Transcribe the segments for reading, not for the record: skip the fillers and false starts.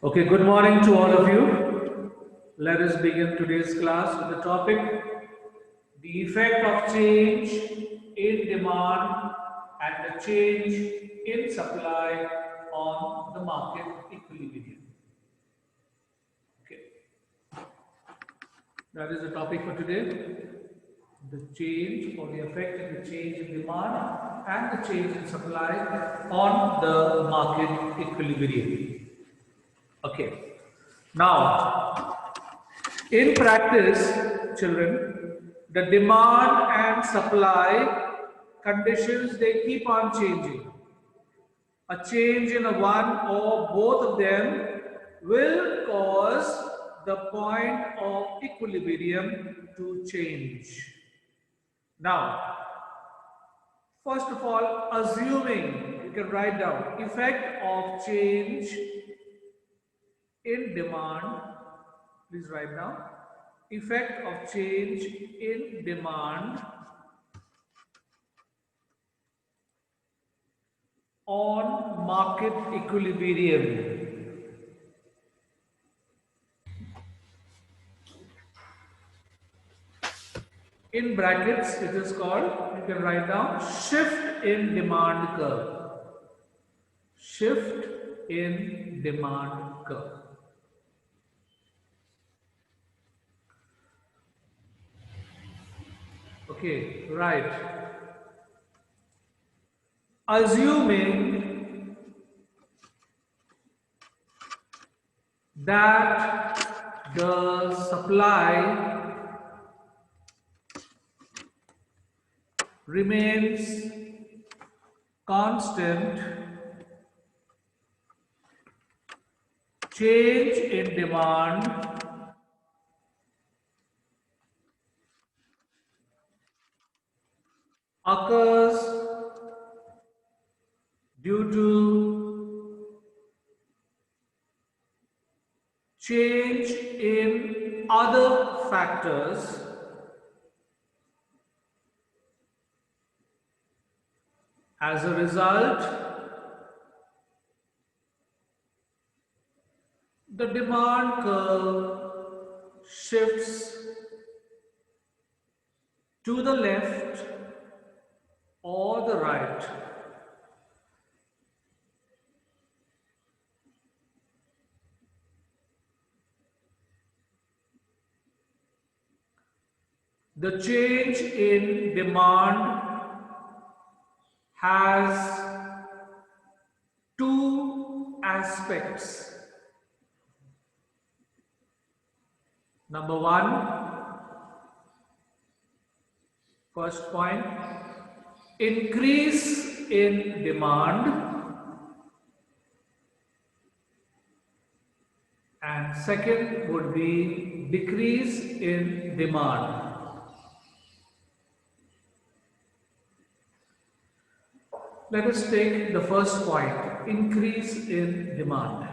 Okay, good morning to all of you. Let us begin today's class with the topic the effect of change in demand and the change in supply on the market equilibrium. Okay, that is the topic for today. The change or the effect of the change in demand and the change in supply on the market equilibrium. Okay, now in practice, children, the demand and supply conditions they keep on changing. A change in one or both of them will cause the point of equilibrium to change. Now, first of all, assuming, you can write down effect of change in demand, please write down effect of change in demand on market equilibrium. In brackets, it is called, you can write down shift in demand curve. Shift in demand curve. Okay, right. Assuming that the supply remains constant, change in demand occurs due to change in other factors as a result. The demand curve shifts to the left or the right. The change in demand has two aspects. Number one, first point, increase in demand, and second would be decrease in demand. Let us take the first point, increase in demand.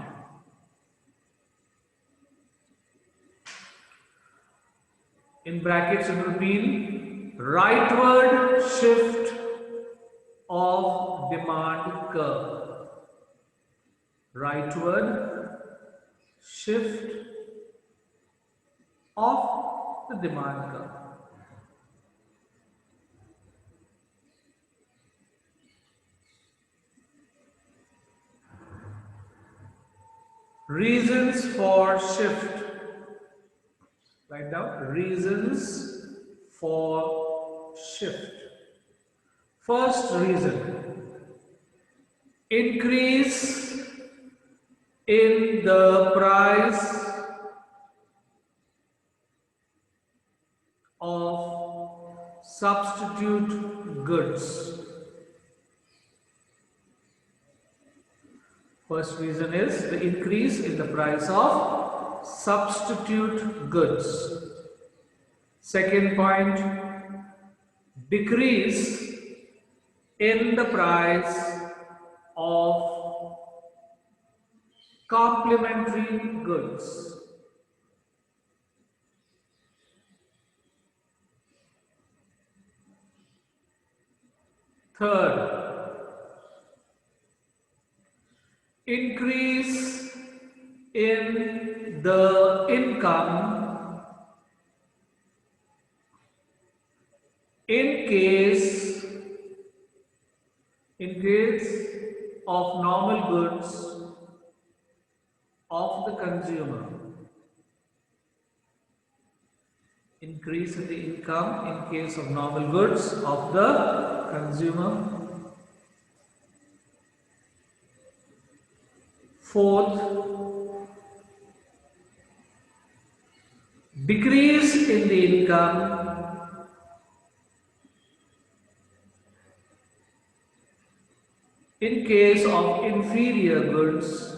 In brackets, it will mean rightward shift of demand curve. Rightward shift of the demand curve. Reasons for shift. Write down reasons for shift. First reason, increase in the price of substitute goods. First reason is the increase in the price of substitute goods. Second point, decrease in the price of complementary goods. Third, increase in the income in case of normal goods of the consumer. Increase in the income in case of normal goods of the consumer. Fourth, decrease in the income in case of inferior goods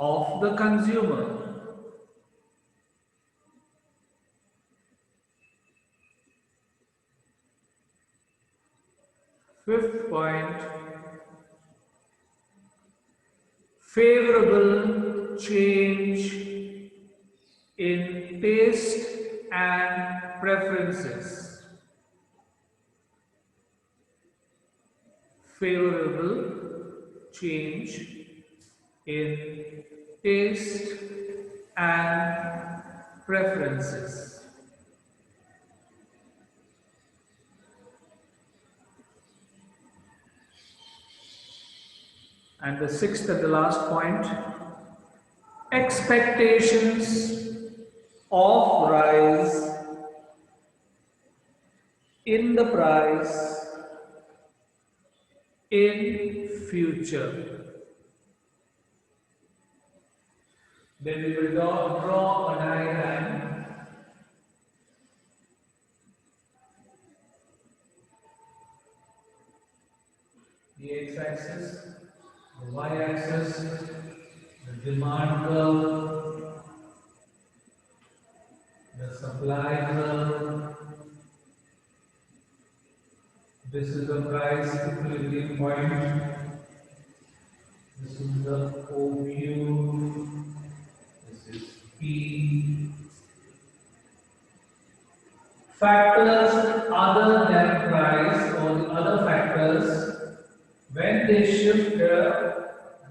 of the consumer. Fifth point, favorable change in taste and preferences. Favorable change in taste and preferences. And the sixth and the last point, expectations of rise in the price in future. Then we will draw a diagram. The x-axis, the y-axis, the demand curve, the supply curve. This is the price equilibrium point. This is the OQ. This is P. Factors other than price or the other factors, when they shift the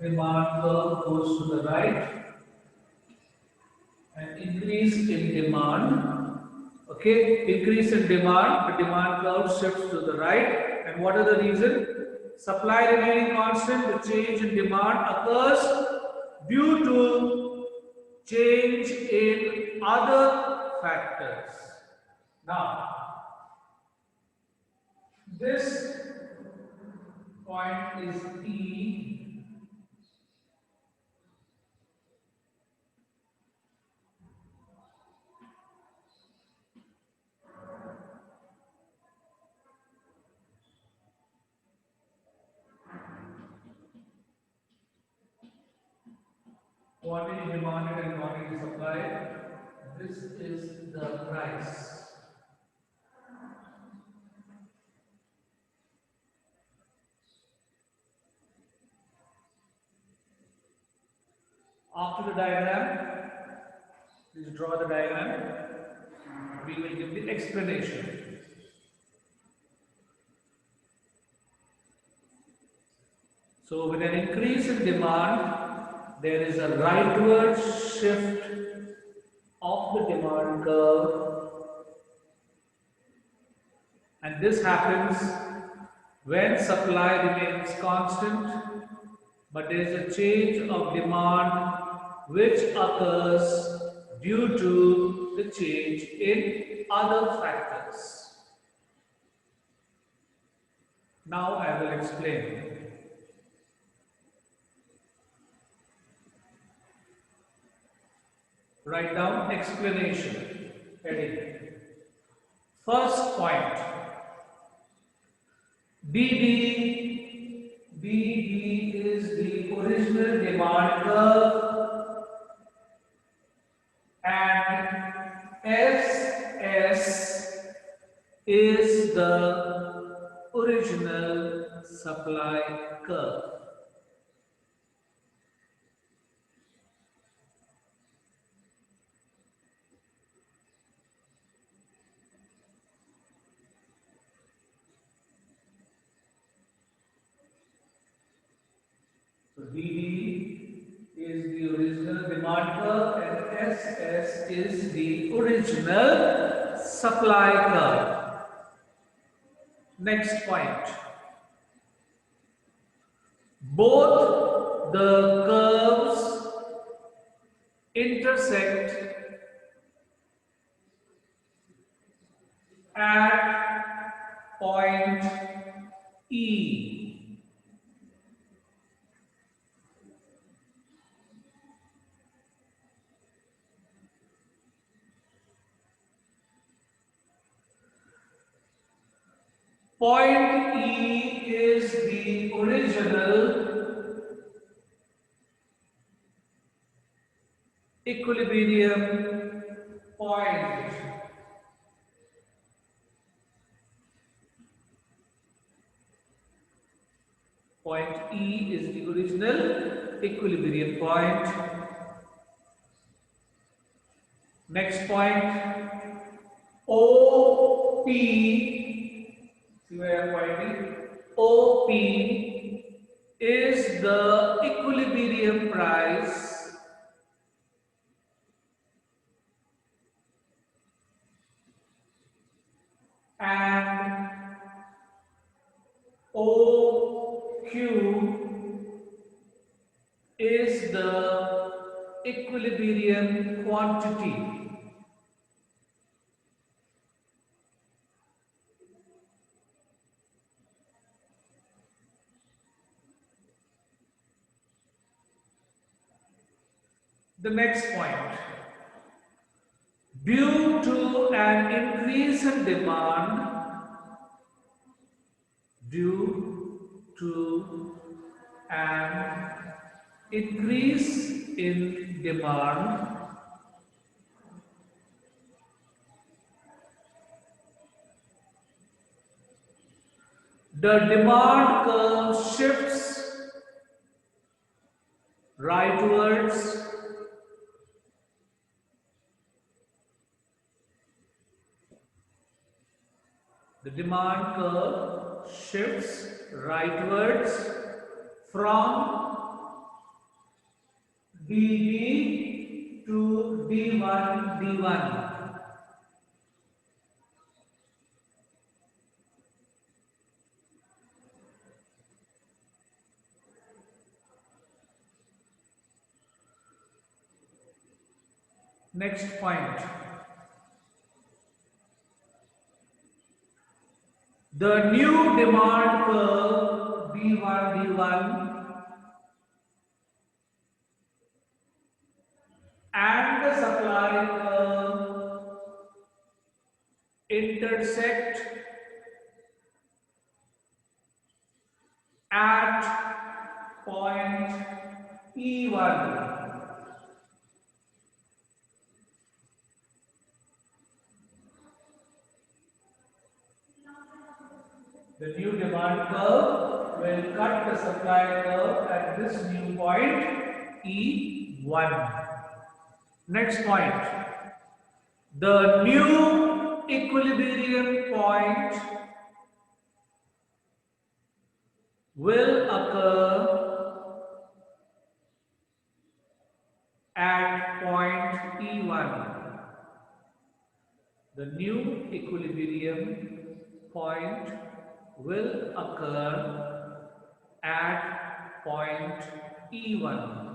demand curve goes to the right and increase in demand. Okay, increase in demand, the demand curve shifts to the right. And what are the reasons? Supply remaining constant, the change in demand occurs due to change in other factors. Now, this point is E. Quantity demanded and quantity supplied. This is the price. After the diagram, please draw the diagram. We will give the explanation. So, with an increase in demand, there is a rightward shift of the demand curve, and this happens when supply remains constant, but there is a change of demand which occurs due to the change in other factors. Now I will explain. Write down explanation heading. First point, BD is the original demand curve and SS is the original supply curve. So DD is the original demand curve and SS is the original supply curve. Next point. Both the curves intersect at point E. Point E is the original equilibrium point. Point E is the original equilibrium point. Next point, OP, see where I am pointing? OP is the equilibrium price and OQ is the equilibrium quantity. The next point, due to an increase in demand, due to an increase in demand, the demand curve shifts rightwards the demand curve shifts rightwards from DB to D1 D1. Next point, the new demand curve D1 D1 and the supply curve intersect at point E1. The new demand curve will cut the supply curve at this new point E1. Next point, the new equilibrium point will occur at point E1. The new equilibrium point will occur at point E1.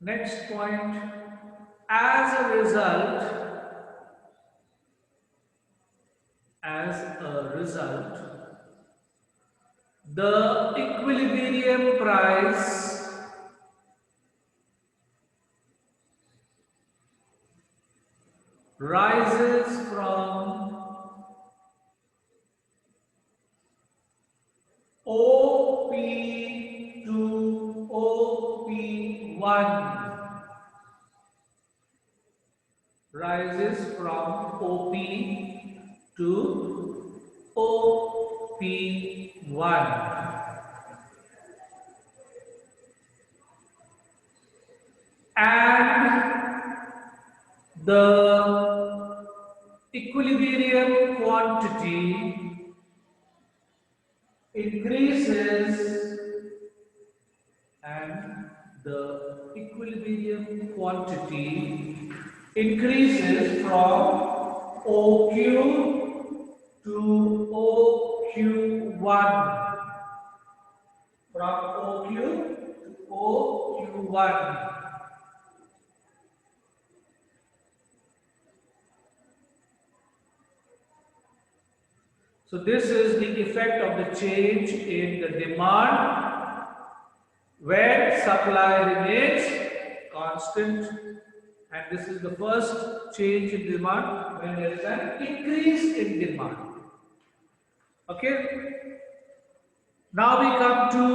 Next point, as a result, the equilibrium price rises from OP to OP1. Rises from OP to OP1. And the equilibrium quantity increases and the equilibrium quantity increases from OQ to OQ1, from OQ to OQ1. So this is the effect of the change in the demand when supply remains constant, and this is the first change in demand when there is an increase in demand. Okay. Now we come to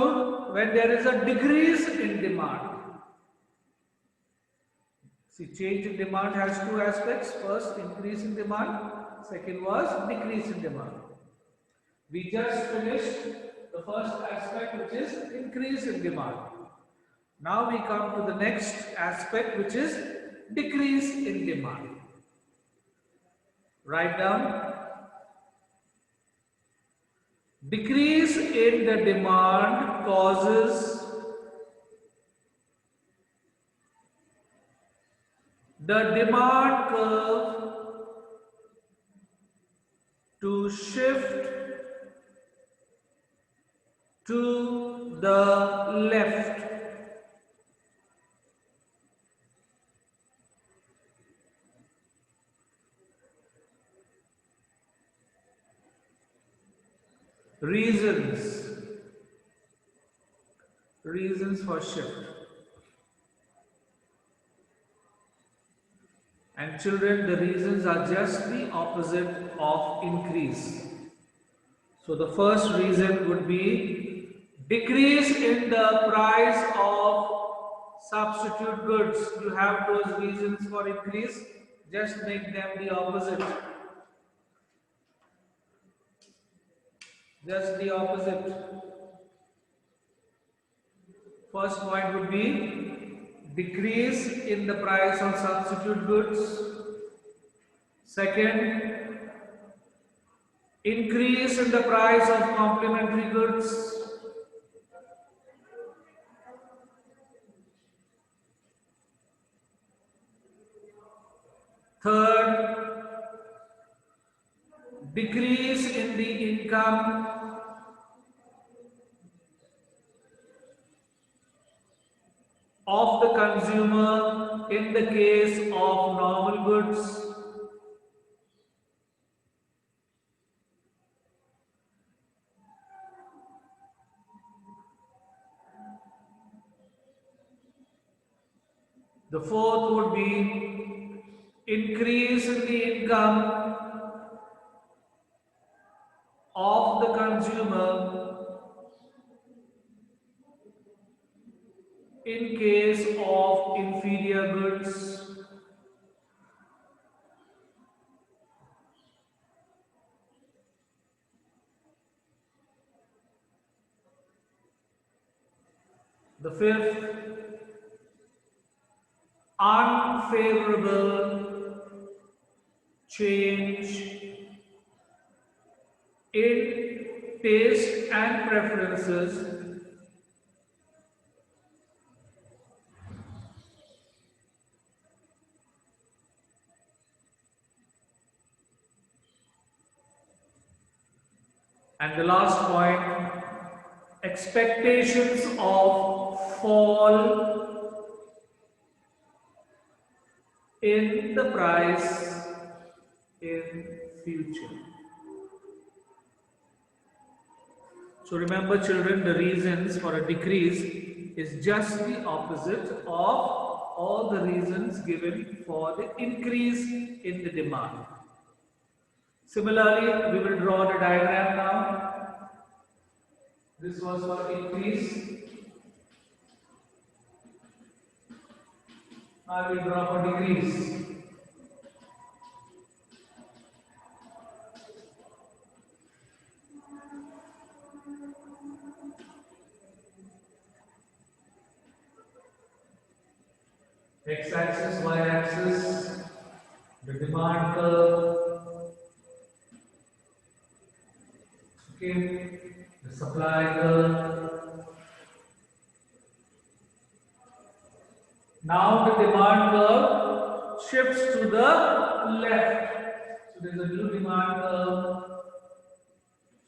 when there is a decrease in demand. See, change in demand has two aspects. First, increase in demand. Second was decrease in demand. We just finished the first aspect, which is increase in demand. Now we come to the next aspect, which is decrease in demand. Write down. Decrease in the demand causes the demand curve to shift to the left. Reasons for shift. And children, the reasons are just the opposite of increase. So the first reason would be decrease in the price of substitute goods. You have those reasons for increase, just make them the opposite. Just the opposite. First point would be decrease in the price of substitute goods. Second, increase in the price of complementary goods. Third, decrease in the income of the consumer in the case of normal goods. The fourth would be increase in the income of the consumer in case of inferior goods. The fifth, unfavorable change in taste and preferences and the last point, expectations of fall in the price in future. So remember children, the reasons for a decrease is just the opposite of all the reasons given for the increase in the demand. Similarly, we will draw the diagram now. This was for increase. I will draw for decrease. X-axis, Y-axis, the demand curve. Okay, the supply curve. Now the demand curve shifts to the left. So there is a new demand curve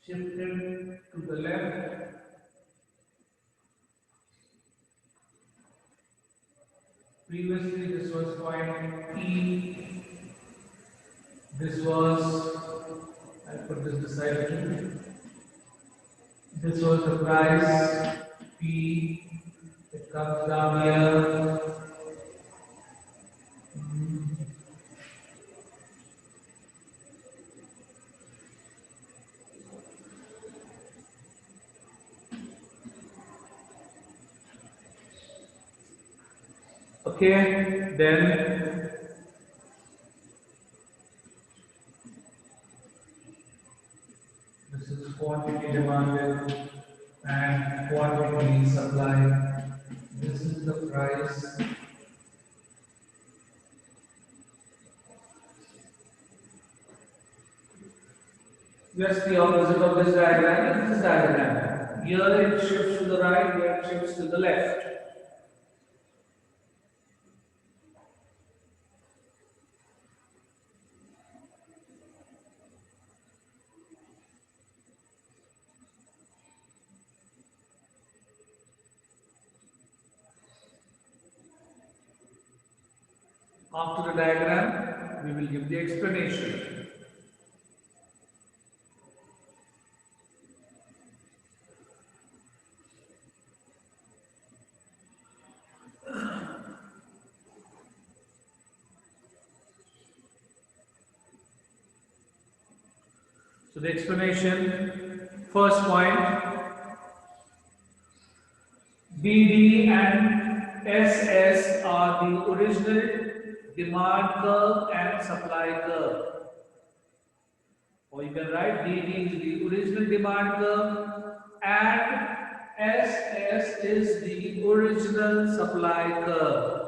shifted to the left. Previously this was point E. This was, I'll put this beside it. This was the price P. It comes down here. Okay, then this is quantity demanded and quantity supplied. This is the price. Just the opposite of this diagram is this diagram. Here it shifts to the right, here it shifts to the left. After the diagram, we will give the explanation. So the explanation, first point, BD and SS are the original demand curve and supply curve. Or you can write DD is the original demand curve and SS is the original supply curve.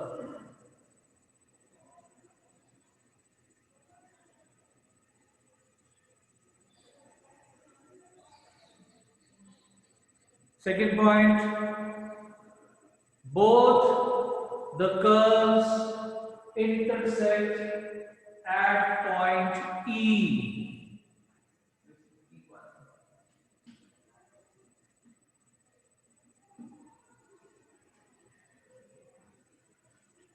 Second point, both the curves intersect at point E.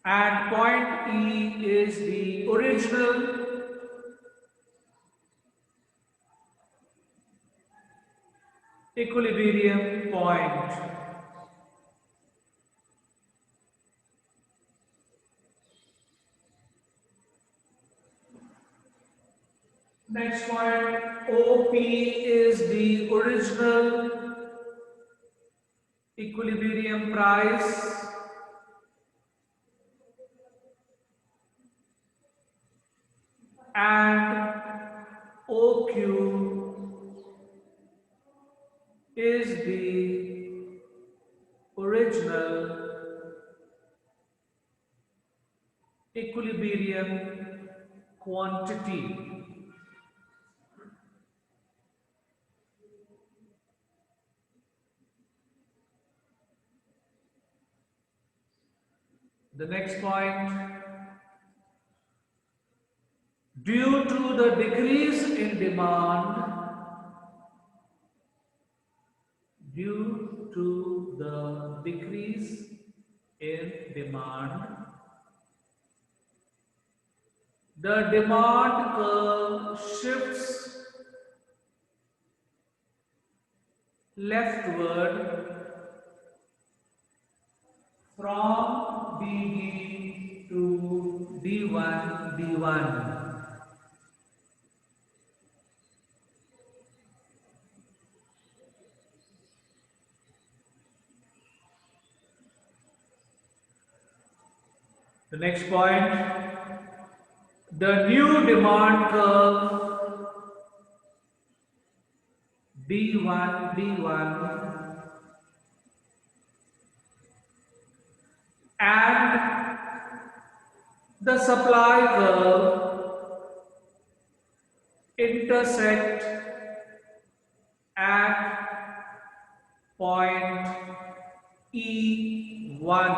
And point E is the original equilibrium point. Next point, OP is the original equilibrium price and OQ is the original equilibrium quantity. The next point, due to the decrease in demand, due to the decrease in demand, the demand curve shifts leftward from DD to D1, D1. The next point, the new demand curve D1, D1 and the supply curve intersect at point E1.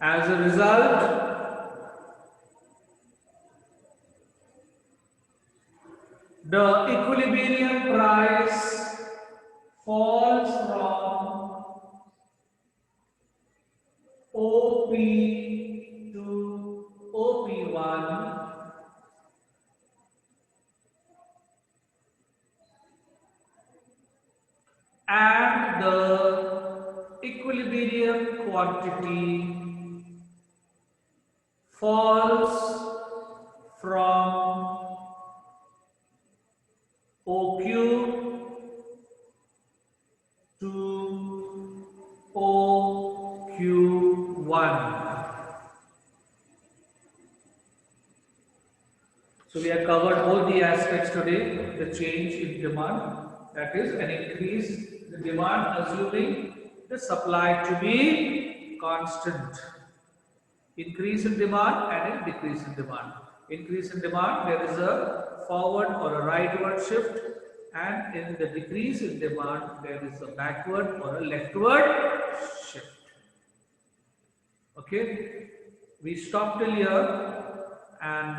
As a result, the equilibrium price falls from OP to OP1, and the equilibrium quantity falls from OQ to OQ1. So we have covered all the aspects today. The change in demand, that is an increase in the demand assuming the supply to be constant. Increase in demand and a decrease in demand. Increase in demand, there is a forward or a rightward shift, and in the decrease in demand, there is a backward or a leftward shift. Okay, we stop till here, and